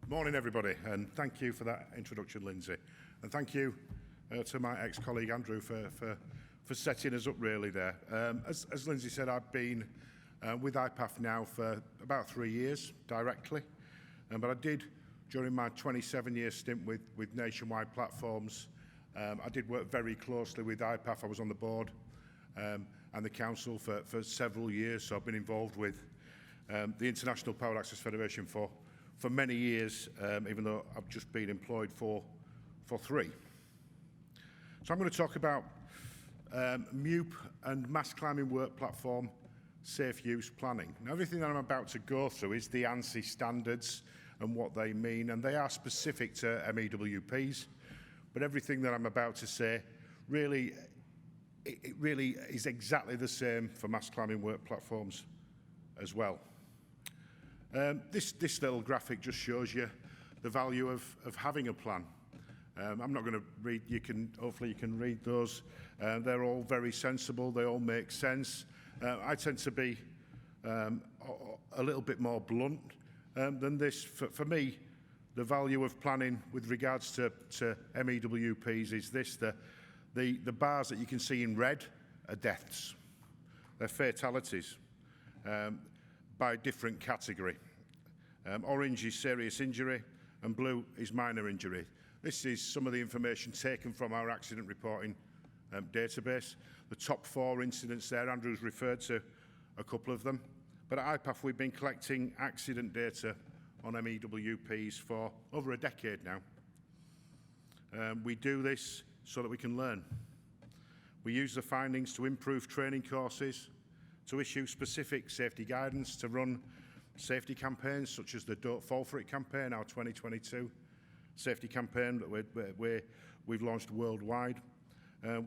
Morning, everybody, and thank you for that introduction, Lindsay. And thank you to my ex-colleague Andrew for setting us up really there. As Lindsay said, I've been with IPAF now for about 3 years directly, but I did, during my 27-year stint with Nationwide Platforms, I did work very closely with IPAF. I was on the board and the council for several years, so I've been involved with the International Power Access Federation for many years, even though I've just been employed for 3. So I'm going to talk about MUP and Mast Climbing Work Platform Safe Use Planning. Now, everything that I'm about to go through is the ANSI standards and what they mean, and they are specific to MEWPs, but everything that I'm about to say really is exactly the same for mast climbing work platforms as well. This little graphic just shows you the value of having a plan. I'm not going to read, hopefully you can read those. They're all very sensible, they all make sense. I tend to be a little bit more blunt than this. For me, the value of planning with regards to MEWPs is this: the bars that you can see in red are deaths. They're fatalities by different category. Orange is serious injury and blue is minor injury. This is some of the information taken from our accident reporting database. The top 4 incidents there, Andrew's referred to a couple of them. But at IPAF, we've been collecting accident data on MEWPs for over a decade now. We do this so that we can learn. We use the findings to improve training courses, to issue specific safety guidance, to run safety campaigns such as the Don't Fall For It campaign, our 2022 safety campaign that we've launched worldwide.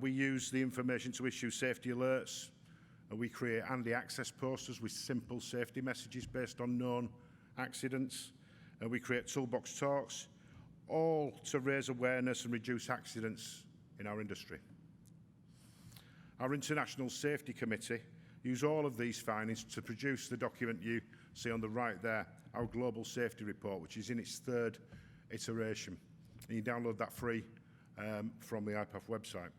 We use the information to issue safety alerts. We create handy access posters with simple safety messages based on known accidents. We create toolbox talks, all to raise awareness and reduce accidents in our industry. Our International Safety Committee use all of these findings to produce the document you see on the right there, our Global Safety Report, which is in its 3rd iteration. And you download that free from the IPAF website.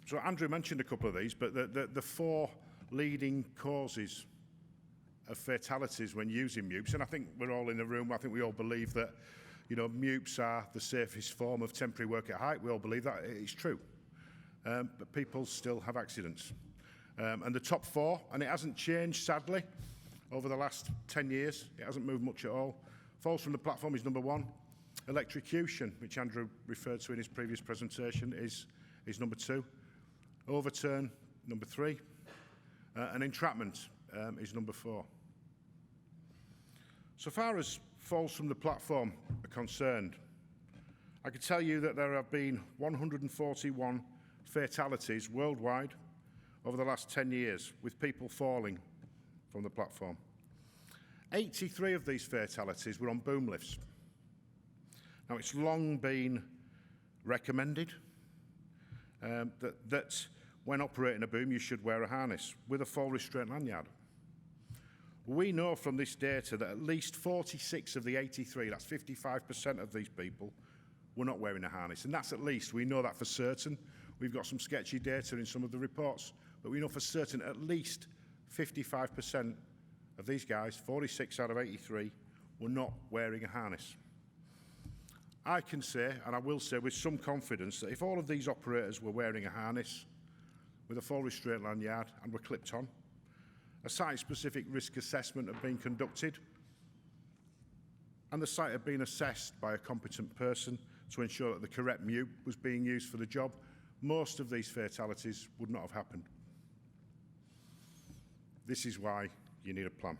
So Andrew mentioned a couple of these, but the 4 leading causes of fatalities when using MUPs, and I think we're all in the room, I think we all believe that, you know, MUPs are the safest form of temporary work at height. We all believe that. It's true. But people still have accidents. And the top 4, and it hasn't changed, sadly, over the last 10 years. It hasn't moved much at all. Falls from the platform is number 1. Electrocution, which Andrew referred to in his previous presentation, is number 2. Overturn, number 3. And entrapment is number 4. So far as falls from the platform are concerned, I can tell you that there have been 141 fatalities worldwide over the last 10 years with people falling from the platform. 83 of these fatalities were on boom lifts. Now, it's long been recommended that when operating a boom, you should wear a harness with a fall restraint lanyard. We know from this data that at least 46 of the 83, that's 55% of these people, were not wearing a harness. And that's at least, we know that for certain. We've got some sketchy data in some of the reports, but we know for certain at least 55% of these guys, 46 out of 83, were not wearing a harness. I can say, and I will say with some confidence, that if all of these operators were wearing a harness with a fall restraint lanyard and were clipped on, a site-specific risk assessment had been conducted, and the site had been assessed by a competent person to ensure that the correct MUP was being used for the job, most of these fatalities would not have happened. This is why you need a plan.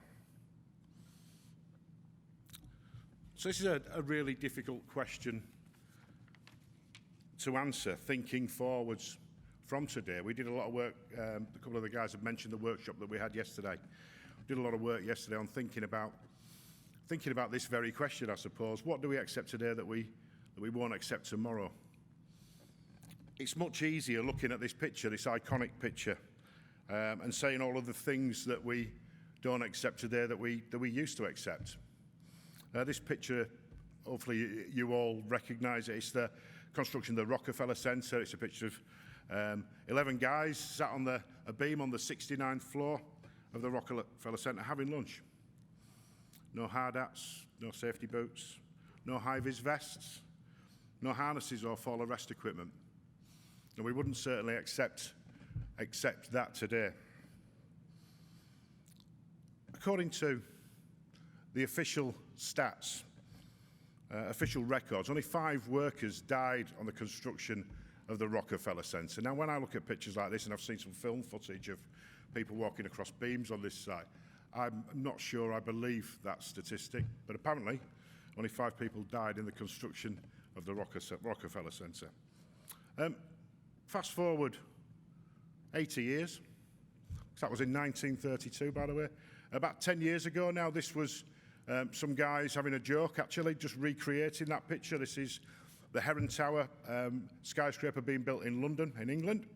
So this is a really difficult question to answer, thinking forwards from today. We did a lot of work, a couple of the guys have mentioned the workshop that we had yesterday. We did a lot of work yesterday on thinking about this very question, I suppose. What do we accept today that we won't accept tomorrow? It's much easier looking at this picture, this iconic picture and saying all of the things that we don't accept today that we used to accept. This picture, hopefully you all recognise it. It's the construction of the Rockefeller Center. It's a picture of 11 guys sat on a beam on the 69th floor of the Rockefeller Center having lunch. No hard hats, no safety boots, no high-vis vests, no harnesses or fall arrest equipment. And we wouldn't certainly accept that today. According to the official stats, official records, only 5 workers died on the construction of the Rockefeller Center. Now, when I look at pictures like this, and I've seen some film footage of people walking across beams on this site, I'm not sure I believe that statistic, but apparently only 5 people died in the construction of the Rockefeller Center. Fast forward 80 years, that was in 1932, by the way. About 10 years ago now, this was some guys having a joke, actually, just recreating that picture. This is the Heron Tower skyscraper being built in London, in England.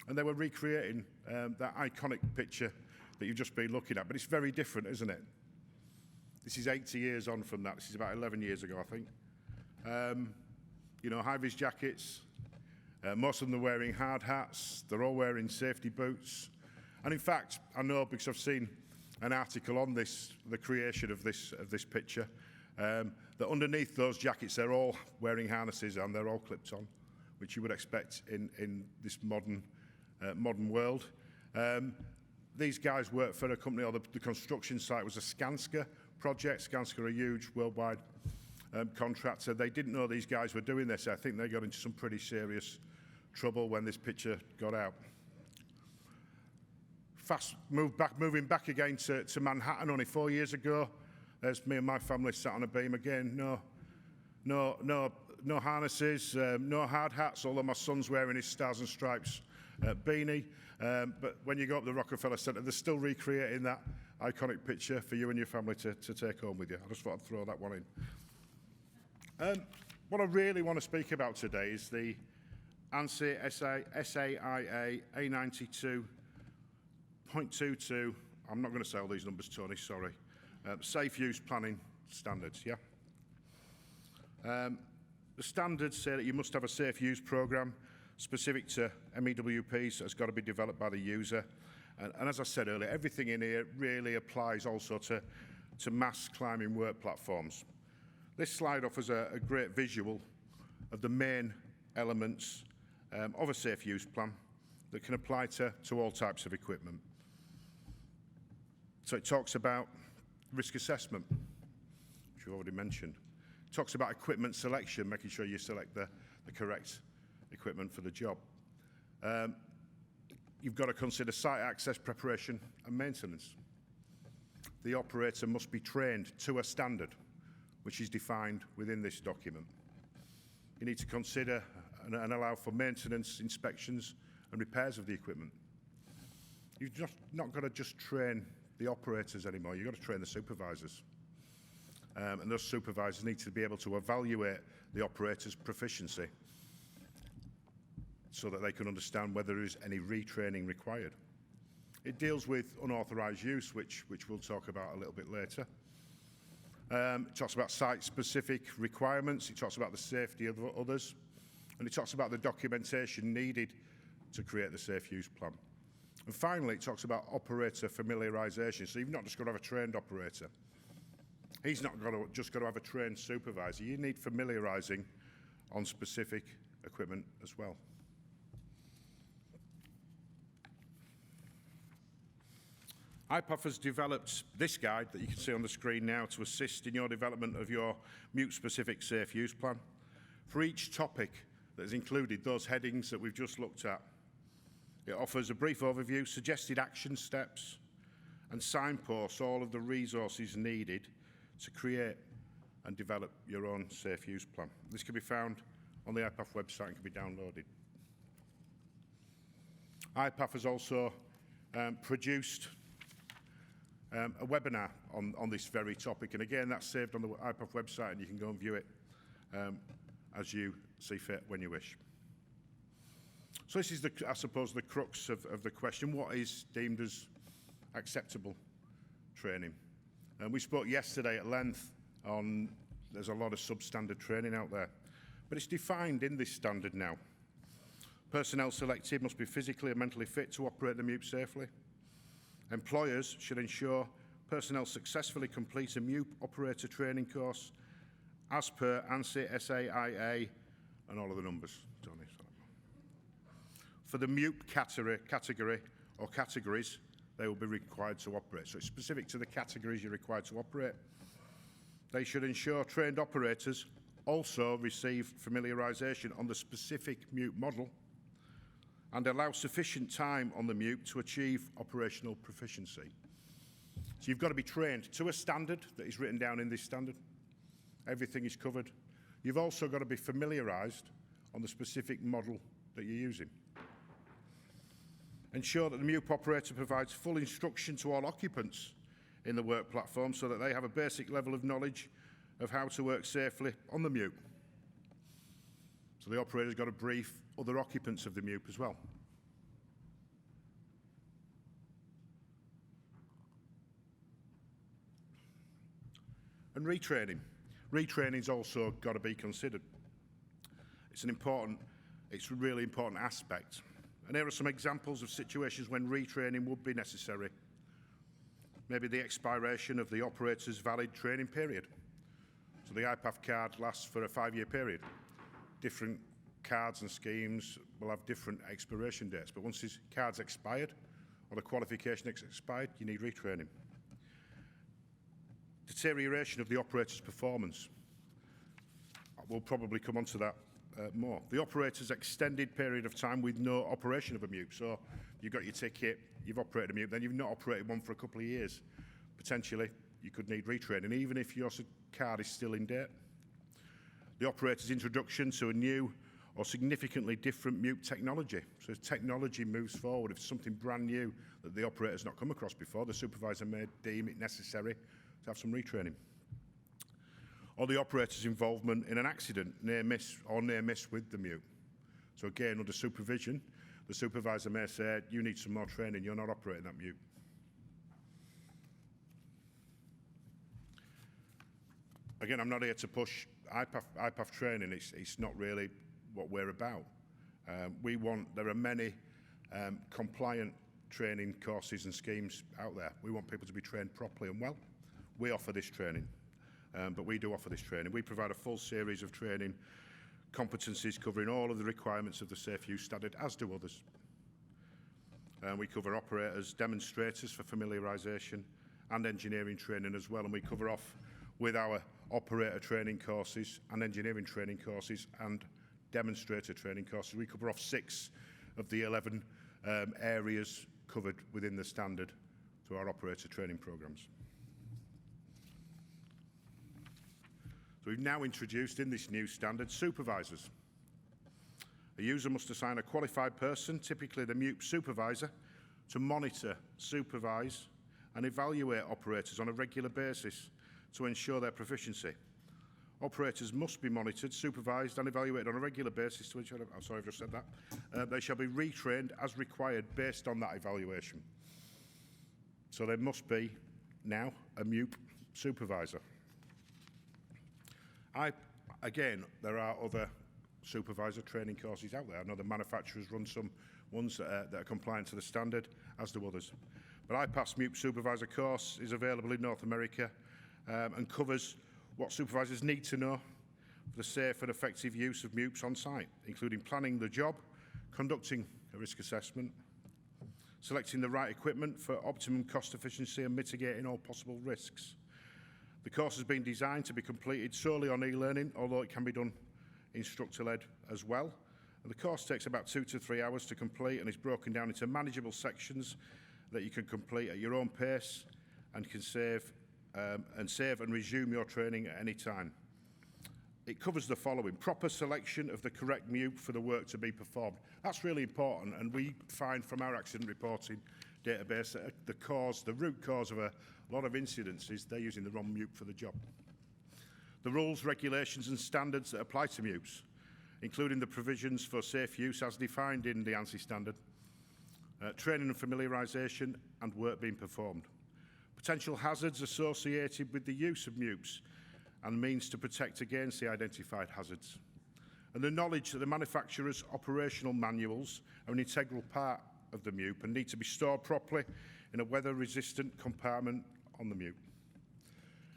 And they were recreating that iconic picture that you've just been looking at. But it's very different, isn't it? This is 80 years on from that. This is about 11 years ago, I think. You know, high-vis jackets. Most of them are wearing hard hats. They're all wearing safety boots. And in fact, I know because I've seen an article on this, the creation of this picture, that underneath those jackets, they're all wearing harnesses and they're all clipped on, which you would expect in this modern world. These guys work for a company, or the construction site was a Skanska project. Skanska are a huge worldwide contractor. They didn't know these guys were doing this. I think they got into some pretty serious trouble when this picture got out. Moving back again to Manhattan only 4 years ago. There's me and my family sat on a beam again. No harnesses, no hard hats, although my son's wearing his Stars and Stripes beanie. But when you go up the Rockefeller Center, they're still recreating that iconic picture for you and your family to take home with you. I just thought I'd throw that one in. What I really want to speak about today is the ANSI SAIA A92.22. I'm not going to say all these numbers, Tony, sorry. Safe use planning standards, yeah? The standards say that you must have a safe use program specific to MEWPs that's got to be developed by the user. And as I said earlier, everything in here really applies also to mass climbing work platforms. This slide offers a great visual of the main elements of a safe use plan that can apply to all types of equipment. So it talks about risk assessment, which you already mentioned. It talks about equipment selection, making sure you select the correct equipment for the job. You've got to consider site access, preparation and maintenance. The operator must be trained to a standard, which is defined within this document. You need to consider and allow for maintenance, inspections and repairs of the equipment. You've just not got to just train the operators anymore, you've got to train the supervisors. And those supervisors need to be able to evaluate the operator's proficiency so that they can understand whether there is any retraining required. It deals with unauthorised use, which we'll talk about a little bit later. It talks about site-specific requirements, it talks about the safety of others, and it talks about the documentation needed to create the safe use plan. And finally, it talks about operator familiarisation. So you've not just got to have a trained operator. He's not just got to have a trained supervisor. You need familiarising on specific equipment as well. IPAF has developed this guide that you can see on the screen now to assist in your development of your mute-specific safe use plan. For each topic that is included, those headings that we've just looked at, it offers a brief overview, suggested action steps, and signposts all of the resources needed to create and develop your own safe use plan. This can be found on the IPAF website and can be downloaded. IPAF has also produced a webinar on this very topic, and again, that's saved on the IPAF website, and you can go and view it as you see fit when you wish. So this is, I suppose, the crux of the question. What is deemed as acceptable training? And we spoke yesterday at length on there's a lot of substandard training out there, but it's defined in this standard now. Personnel selected must be physically and mentally fit to operate the MUP safely. Employers should ensure personnel successfully complete a MUP operator training course as per ANSI, SAIA, and all of the numbers, Tony. For the MUP category or categories, they will be required to operate. So it's specific to the categories you're required to operate. They should ensure trained operators also receive familiarisation on the specific MUP model and allow sufficient time on the MUP to achieve operational proficiency. So you've got to be trained to a standard that is written down in this standard. Everything is covered. You've also got to be familiarised on the specific model that you're using. Ensure that the MUP operator provides full instruction to all occupants in the work platform so that they have a basic level of knowledge of how to work safely on the MUP. So the operator's got to brief other occupants of the MUP as well. And retraining. Retraining's also got to be considered. It's a really important aspect. And here are some examples of situations when retraining would be necessary. Maybe the expiration of the operator's valid training period. So the IPAF card lasts for a 5-year period. Different cards and schemes will have different expiration dates, but once his card's expired or the qualification is expired, you need retraining. Deterioration of the operator's performance. We'll probably come on to that more. The operator's extended period of time with no operation of a MUP. So you've got your ticket, you've operated a MUP, then you've not operated one for a couple of years. Potentially, you could need retraining, even if your card is still in date. The operator's introduction to a new or significantly different MUP technology. So as technology moves forward, if it's something brand new that the operator's not come across before, the supervisor may deem it necessary to have some retraining. Or the operator's involvement in an accident, near miss with the MUP. So again, under supervision, the supervisor may say, you need some more training, you're not operating that MUP. Again, I'm not here to push IPAF training, it's not really what we're about. There are many compliant training courses and schemes out there. We want people to be trained properly and well. We offer this training, but we do offer this training. We provide a full series of training competencies covering all of the requirements of the Safe Use Standard, as do others. We cover operators, demonstrators for familiarisation and engineering training as well, and we cover off with our operator training courses and engineering training courses and demonstrator training courses. We cover off 6 of the 11 areas covered within the standard through our operator training programs. So we've now introduced in this new standard supervisors. A user must assign a qualified person, typically the MUP supervisor, to monitor, supervise and evaluate operators on a regular basis to ensure their proficiency. Operators must be monitored, supervised and evaluated on a regular basis to ensure, I'm sorry, I've just said that. They shall be retrained as required based on that evaluation. So there must be now a MUP supervisor. Again, there are other supervisor training courses out there. I know the manufacturers run some ones that are compliant to the standard, as do others. But IPAF's MUP supervisor course is available in North America and covers what supervisors need to know for the safe and effective use of MUPs on site, including planning the job, conducting a risk assessment, selecting the right equipment for optimum cost efficiency and mitigating all possible risks. The course has been designed to be completed solely on e-learning, although it can be done instructor-led as well. And the course takes about 2 to 3 hours to complete and is broken down into manageable sections that you can complete at your own pace and can save and resume your training at any time. It covers the following: proper selection of the correct MUP for the work to be performed. That's really important, and we find from our accident reporting database that the root cause of a lot of incidents is they're using the wrong MUP for the job. The rules, regulations and standards that apply to MUPs, including the provisions for safe use as defined in the ANSI standard, training and familiarisation and work being performed, potential hazards associated with the use of MUPs and means to protect against the identified hazards, and the knowledge that the manufacturer's operational manuals are an integral part of the MUP and need to be stored properly in a weather-resistant compartment on the MUP.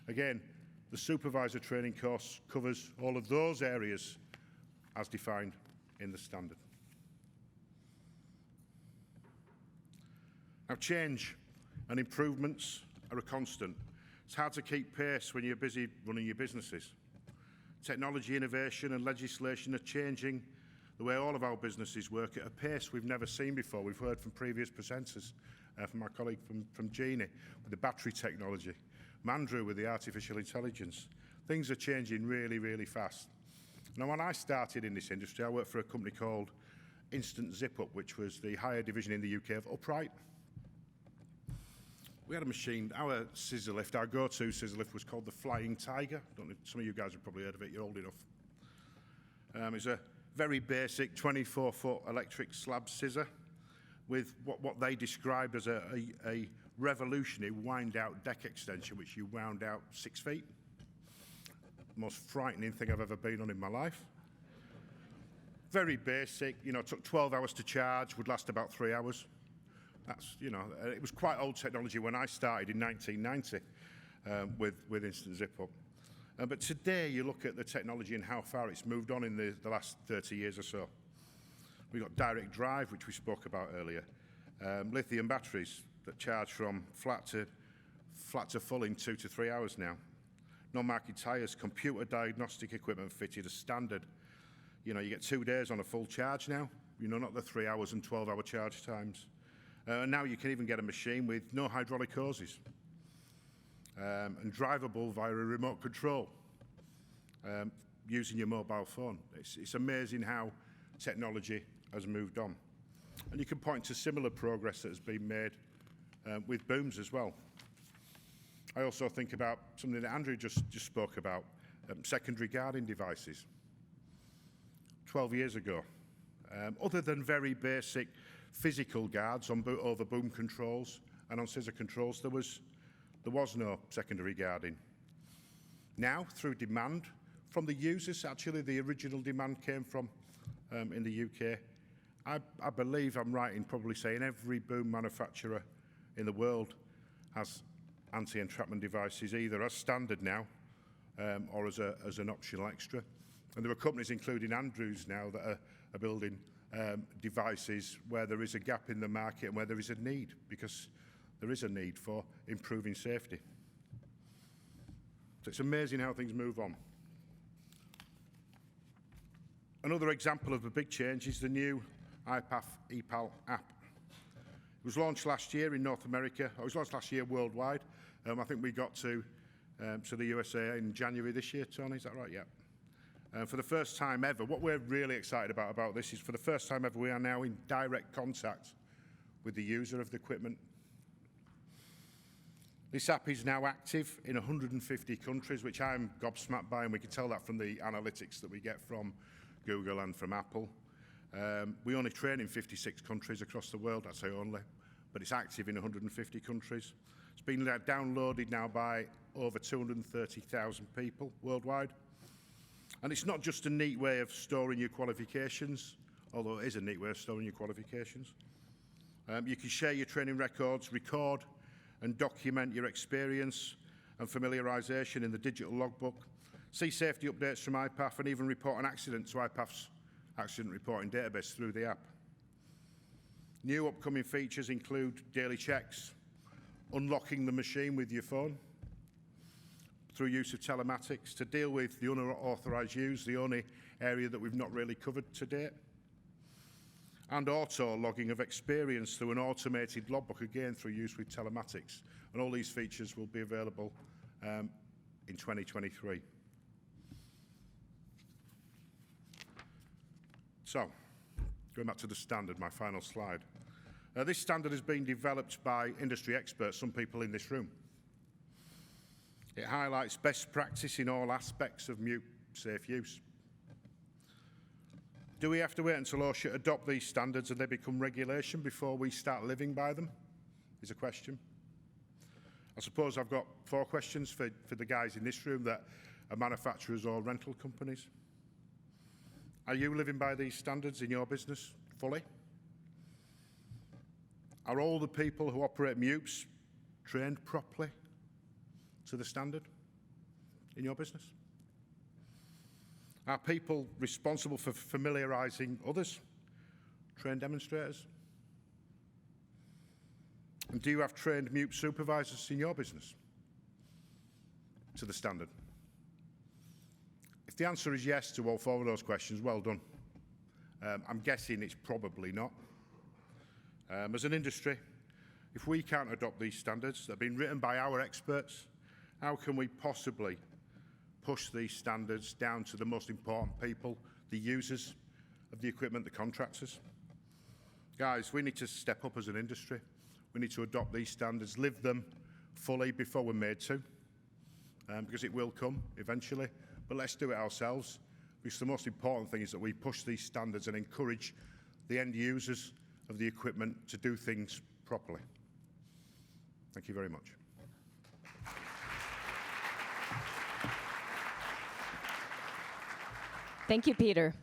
Again, the supervisor training course covers all of those areas as defined in the standard. Now, change and improvements are a constant. It's hard to keep pace when you're busy running your businesses. Technology, innovation and legislation are changing the way all of our businesses work at a pace we've never seen before. We've heard from previous presenters, from my colleague from Jeannie with the battery technology, Mandrew with the artificial intelligence. Things are changing really, really fast. Now, when I started in this industry, I worked for a company called Instant Zip Up, which was the hire division in the UK of Upright. We had a machine, our scissor lift, our go-to scissor lift was called the Flying Tiger. Don't know, some of you guys have probably heard of it, you're old enough. It's a very basic 24-foot electric slab scissor with what they described as a revolutionary wind-out deck extension, which you wound out 6 feet. Most frightening thing I've ever been on in my life. Very basic, you know, took 12 hours to charge, would last about 3 hours. That's, you know, it was quite old technology when I started in 1990 with Instant Zip Up. But today you look at the technology and how far it's moved on in the last 30 years or so. We've got direct drive, which we spoke about earlier. Lithium batteries that charge from flat to full in 2 to 3 hours now. Non-market tyres, computer diagnostic equipment fitted as standard. You know, you get 2 days on a full charge now, you know, not the 3 hours and 12-hour charge times. And now you can even get a machine with no hydraulic hoses and drivable via a remote control using your mobile phone. It's amazing how technology has moved on. And you can point to similar progress that has been made with booms as well. I also think about something that Andrew just spoke about, secondary guarding devices. 12 years ago, other than very basic physical guards on over boom controls and on scissor controls, there was no secondary guarding. Now, through demand from the users, actually the original demand came from in the UK. I believe I'm right in probably saying every boom manufacturer in the world has anti-entrapment devices either as standard now or as an optional extra. And there are companies, including Andrews now, that are building devices where there is a gap in the market and where there is a need, because there is a need for improving safety. So it's amazing how things move on. Another example of a big change is the new IPAF EPAL app. It was launched last year in North America. It was launched last year worldwide. I think we got to the USA in January this year, Tony, is that right? Yeah. For the first time ever, what we're really excited about this is for the first time ever we are now in direct contact with the user of the equipment. This app is now active in 150 countries, which I'm gobsmacked by, and we can tell that from the analytics that we get from Google and from Apple. We only train in 56 countries across the world, I'd say only, but it's active in 150 countries. It's been downloaded now by over 230,000 people worldwide. And it's not just a neat way of storing your qualifications, although it is a neat way of storing your qualifications. You can share your training records, record and document your experience and familiarisation in the digital logbook, see safety updates from IPAF, and even report an accident to IPAF's accident reporting database through the app. New upcoming features include daily checks, unlocking the machine with your phone through use of telematics to deal with the unauthorised use, the only area that we've not really covered to date, and auto logging of experience through an automated logbook, again through use with telematics. And all these features will be available in 2023. So, going back to the standard, my final slide. This standard has been developed by industry experts, some people in this room. It highlights best practice in all aspects of MUP safe use. Do we have to wait until OSHA adopt these standards and they become regulation before we start living by them? Is a question. I suppose I've got 4 questions for the guys in this room that are manufacturers or rental companies. Are you living by these standards in your business fully? Are all the people who operate MUPs trained properly to the standard in your business? Are people responsible for familiarising others trained demonstrators? And do you have trained MUP supervisors in your business to the standard? If the answer is yes to all 4 of those questions, well done. I'm guessing it's probably not. As an industry, if we can't adopt these standards that have been written by our experts, how can we possibly push these standards down to the most important people, the users of the equipment, the contractors? Guys, we need to step up as an industry. We need to adopt these standards, live them fully before we're made to, because it will come eventually, but let's do it ourselves, because the most important thing is that we push these standards and encourage the end users of the equipment to do things properly. Thank you very much. Thank you, Peter.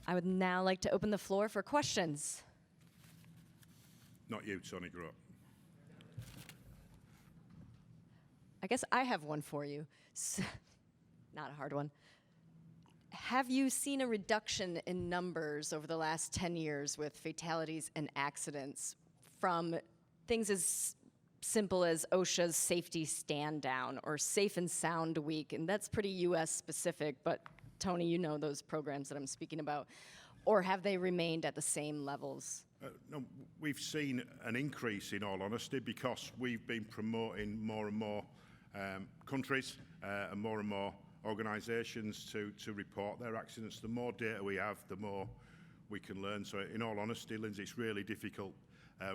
I would now like to open the floor for questions. Not you, Tony, grow up. I guess I have one for you. Not a hard one. Have you seen a reduction in numbers over the last 10 years with fatalities and accidents from things as simple as OSHA's safety stand down or Safe and Sound Week? And that's pretty US specific, but Tony, you know those programs that I'm speaking about. Or have they remained at the same levels? No, we've seen an increase, in all honesty, because we've been promoting more and more countries and more organisations to report their accidents. The more data we have, the more we can learn. So in all honesty, Lindsay, it's really difficult.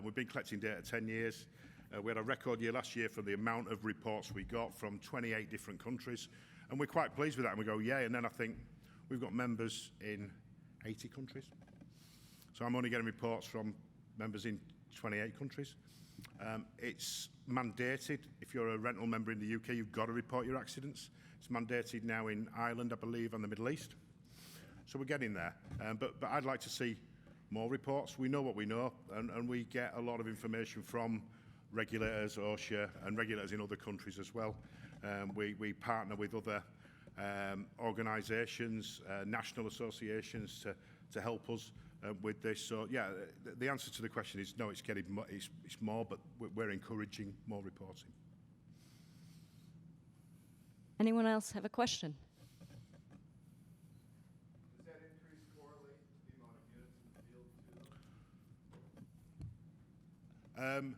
We've been collecting data 10 years. We had a record year last year for the amount of reports we got from 28 different countries. And we're quite pleased with that. And we go, yay. And then I think we've got members in 80 countries. So I'm only getting reports from members in 28 countries. It's mandated. If you're a rental member in the UK, you've got to report your accidents. It's mandated now in Ireland, I believe, and the Middle East. So we're getting there. But I'd like to see more reports. We know what we know, and we get a lot of information from regulators, OSHA, and regulators in other countries as well. We partner with other organisations, national associations to help us with this. So yeah, the answer to the question is no, it's getting it's more, but we're encouraging more reporting. Anyone else have a question? Does that increase correlate with the amount of units in the field too?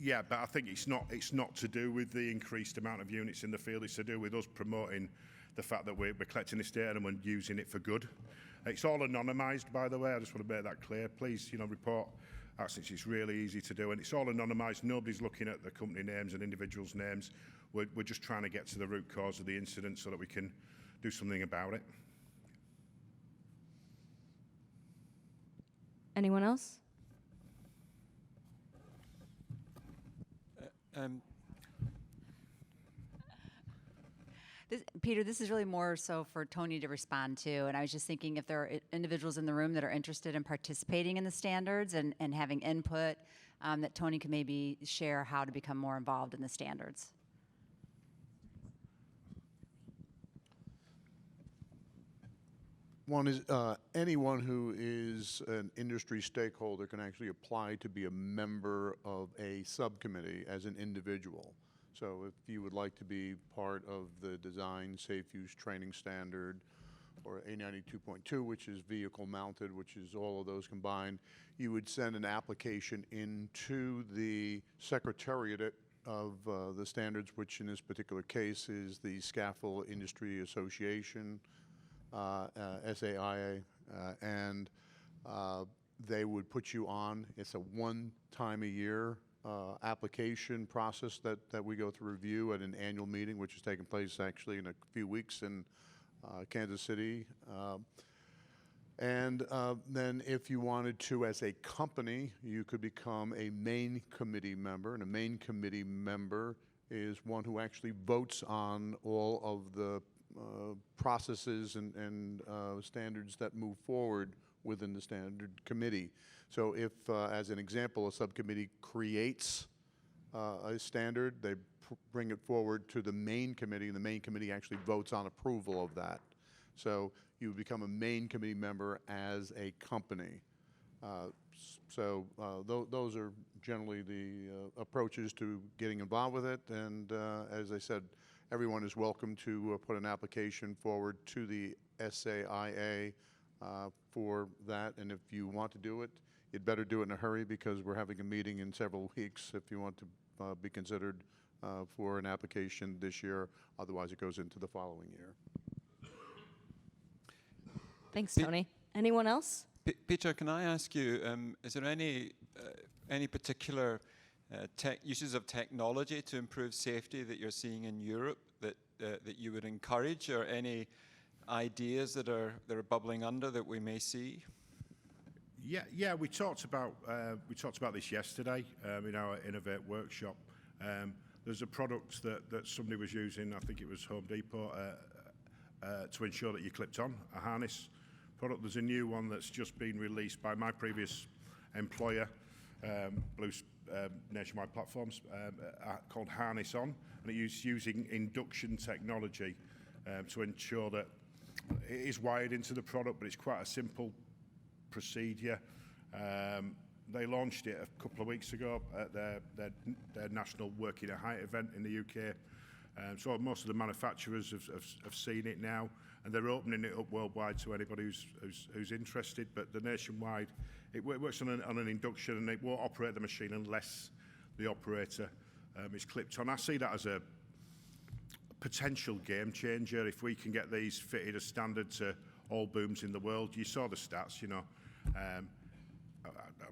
Yeah, but I think it's not to do with the increased amount of units in the field. It's to do with us promoting the fact that we're collecting this data and we're using it for good. It's all anonymised, by the way. I just want to make that clear. Please, report accidents. It's really easy to do, and it's all anonymised. Nobody's looking at the company names and individuals' names. We're just trying to get to the root cause of the incident so that we can do something about it. Anyone else? Peter, this is really more so for Tony to respond to, and I was just thinking if there are individuals in the room that are interested in participating in the standards and having input, that Tony could maybe share how to become more involved in the standards. One is anyone who is an industry stakeholder can actually apply to be a member of a subcommittee as an individual. So if you would like to be part of the design safe use training standard, or A92.2, which is vehicle mounted, which is all of those combined, you would send an application into the secretariat of the standards, which in this particular case is the Scaffold Industry Association, SAIA, and they would put you on. It's a one-time a year application process that we go through review at an annual meeting, which is taking place actually in a few weeks in Kansas City. And then if you wanted to, as a company, you could become a main committee member. And a main committee member is one who actually votes on all of the processes and standards that move forward within the standard committee. So if, as an example, a subcommittee creates a standard, they bring it forward to the main committee, and the main committee actually votes on approval of that. So you become a main committee member as a company. Those are generally the approaches to getting involved with it. And as I said, everyone is welcome to put an application forward to the SAIA for that. And if you want to do it, you'd better do it in a hurry, because we're having a meeting in several weeks if you want to be considered for an application this year. Otherwise, it goes into the following year. Thanks, Tony. Anyone else? Peter, can I ask you, is there any particular uses of technology to improve safety that you're seeing in Europe that you would encourage, or any ideas that are bubbling under that we may see? Yeah. We talked about this yesterday in our Innovate workshop. There's a product that somebody was using. I think it was Home Depot to ensure that you clipped on a harness product. There's a new one that's just been released by my previous employer, Blue's nationwide platforms, called Harness On, and it is using induction technology to ensure that it is wired into the product, but it's quite a simple procedure. They launched it a couple of weeks ago at their national Working at Height event in the UK. So most of the manufacturers have seen it now, and they're opening it up worldwide to anybody who's interested. But the nationwide, it works on an induction, and it won't operate the machine unless the operator is clipped on. I see that as a potential game changer if we can get these fitted as standard to all booms in the world. You saw the stats, you know. I'm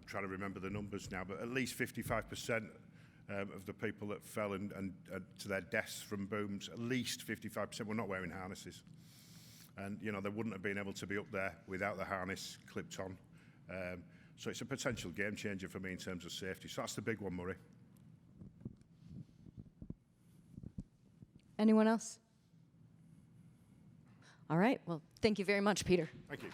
trying to remember the numbers now, but at least 55% of the people that fell and to their deaths from booms, at least 55% were not wearing harnesses. And, you know, they wouldn't have been able to be up there without the harness clipped on. So it's a potential game changer for me in terms of safety. So that's the big one, Murray. Anyone else? All right. Well, thank you very much, Peter. Thank you.